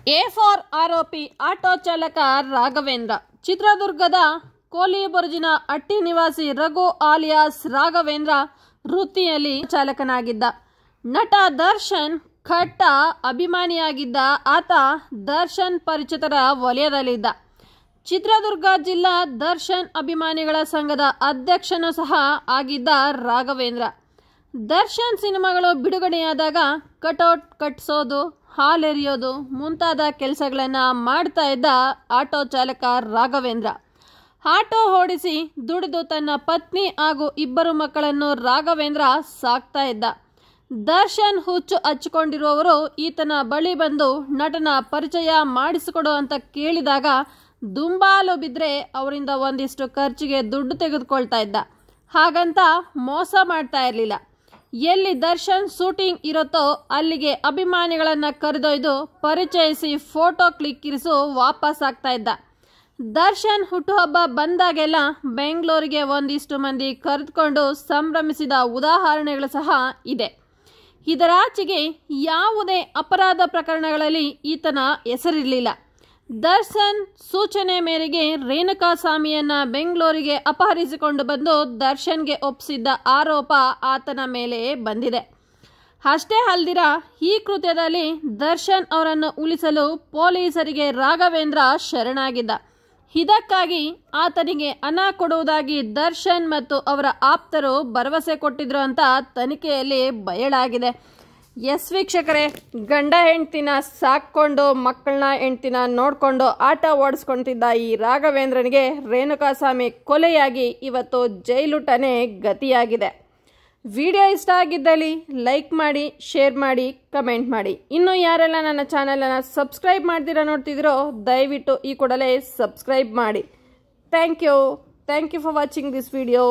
A4 ಆರೋಪಿ auto ಚಾಲಕ ರಾಘವೇಂದ್ರ. ಚಿತ್ರದುರ್ಗದ ಕೋಲಿಬುರ್ಜಿನ ಅಟ್ಟಿ ನಿವಾಸಿ ರಘು ಆಲಿಯಾಸ್ ರಾಘವೇಂದ್ರ ವೃತ್ತಿಯಲ್ಲಿ ಚಾಲಕನಾಗಿದ್ದ. ನಟ ದರ್ಶನ್ ಖಟ್ಟ ಅಭಿಮಾನಿಯಾಗಿದ್ದ ಆತ ದರ್ಶನ್ ಪರಿಚಿತರ ವಲಯದಲ್ಲಿದ್ದ. ಚಿತ್ರದುರ್ಗ ಜಿಲ್ಲಾ ದರ್ಶನ್ ಅಭಿಮಾನಿಗಳ ಸಂಘದ ಅಧ್ಯಕ್ಷನೂ ಸಹ ಆಗಿದ್ದ ರಾಘವೇಂದ್ರ. ದರ್ಶನ್ ಸಿನಿಮಾಗಳು ಬಿಡುಗಡೆಯಾದಾಗ ಕಟೌಟ್ ಕಟ್ಟಿಸೋದು, ಹಾಲೆರಿಯೋದು ಮುಂತಾದ ಕೆಲಸಗಳನ್ನು ಮಾಡ್ತಾ ಇದ್ದ ಆಟೋ ಚಾಲಕ ರಾಘವೇಂದ್ರ. ಆಟೋ ಓಡಿಸಿ ದುಡಿದು ತನ್ನ ಪತ್ನಿ ಹಾಗೂ 2 ಮಕ್ಕಳನ್ನು ರಾಘವೇಂದ್ರ ಸಾಕ್ತಾ ಇದ್ದ. ದರ್ಶನ್ ಹುಚ್ಚು ಹಚ್ಚಿಕೊಂಡಿರುವವರು ಈತನ ಬಳಿ ಬಂದು ನಟನ ಪರಿಚಯ ಮಾಡಿಸಿಕೊಡು ಅಂತ ಕೇಳಿದಾಗ ದುಂಬಾಲು ಬಿದ್ದರೆ ಅವರಿಂದ ಒಂದಿಷ್ಟು ಖರ್ಚಿಗೆ ದುಡ್ಡು ತೆಗೆದುಕೊಳ್ತಾ ಇದ್ದ. ಹಾಗಂತ ಮೋಸ ಮಾಡ್ತಾ ಇರಲಿಲ್ಲ. ಎಲ್ಲಿ ದರ್ಶನ್ ಶೂಟಿಂಗ್ ಇರುತ್ತೋ ಅಲ್ಲಿಗೆ ಅಭಿಮಾನಿಗಳನ್ನು ಕರೆದೊಯ್ದು ಪರಿಚಯಿಸಿ ಫೋಟೋ ಕ್ಲಿಕ್ಕಿರಿಸು ವಾಪಸ್ ಆಗ್ತಾ ಇದ್ದ. ದರ್ಶನ್ ಹುಟ್ಟುಹಬ್ಬ ಬಂದಾಗೆಲ್ಲ ಬೆಂಗಳೂರಿಗೆ ಒಂದಿಷ್ಟು ಮಂದಿ ಕರೆದುಕೊಂಡು ಸಂಭ್ರಮಿಸಿದ ಉದಾಹರಣೆಗಳು ಸಹ ಇದೆ. ಇದರಾಚೆಗೆ ಯಾವುದೇ ಅಪರಾಧ ಪ್ರಕರಣಗಳಲ್ಲಿ ಈತನ ಹೆಸರಿರಲಿಲ್ಲ. ದರ್ಶನ್ ಸೂಚನೆ ಮೇರೆಗೆ ರೇಣುಕಾಸ್ವಾಮಿಯನ್ನ ಬೆಂಗಳೂರಿಗೆ ಅಪಹರಿಸಿಕೊಂಡು ಬಂದು ದರ್ಶನ್ಗೆ ಒಪ್ಪಿಸಿದ್ದ ಆರೋಪ ಆತನ ಮೇಲೆ ಬಂದಿದೆ. ಅಷ್ಟೇ ಅಲ್ದಿರ ಈ ಕೃತ್ಯದಲ್ಲಿ ದರ್ಶನ್ ಅವರನ್ನು ಉಳಿಸಲು ಪೊಲೀಸರಿಗೆ ರಾಘವೇಂದ್ರ ಶರಣಾಗಿದ್ದ. ಇದಕ್ಕಾಗಿ ಆತನಿಗೆ ಹಣ ಕೊಡುವುದಾಗಿ ದರ್ಶನ್ ಮತ್ತು ಅವರ ಆಪ್ತರು ಭರವಸೆ ಕೊಟ್ಟಿದ್ರು ಅಂತ ತನಿಖೆಯಲ್ಲಿ ಬಯಲಾಗಿದೆ. ಎಸ್ ವೀಕ್ಷಕರೇ, ಗಂಡ ಹೆಂಡ್ತಿನ ಸಾಕ್ಕೊಂಡು ಮಕ್ಕಳನ್ನ ಹೆಂಡ್ತಿನ ನೋಡಿಕೊಂಡು ಆಟ ಓಡಿಸ್ಕೊಳ್ತಿದ್ದ ಈ ರಾಘವೇಂದ್ರನಿಗೆ ರೇಣುಕಾಸ್ವಾಮಿ ಕೊಲೆಯಾಗಿ ಇವತ್ತು ಜೈಲುಟನೆ ಗತಿಯಾಗಿದೆ. ವಿಡಿಯೋ ಇಷ್ಟ ಆಗಿದ್ದಲ್ಲಿ ಲೈಕ್ ಮಾಡಿ, ಶೇರ್ ಮಾಡಿ, ಕಮೆಂಟ್ ಮಾಡಿ. ಇನ್ನು ಯಾರೆಲ್ಲ ನನ್ನ ಚಾನಲನ್ನು ಸಬ್ಸ್ಕ್ರೈಬ್ ಮಾಡ್ದಿರ ನೋಡ್ತಿದ್ದೀರೋ ದಯವಿಟ್ಟು ಈ ಕೂಡಲೇ ಸಬ್ಸ್ಕ್ರೈಬ್ ಮಾಡಿ. Thank you for watching this video.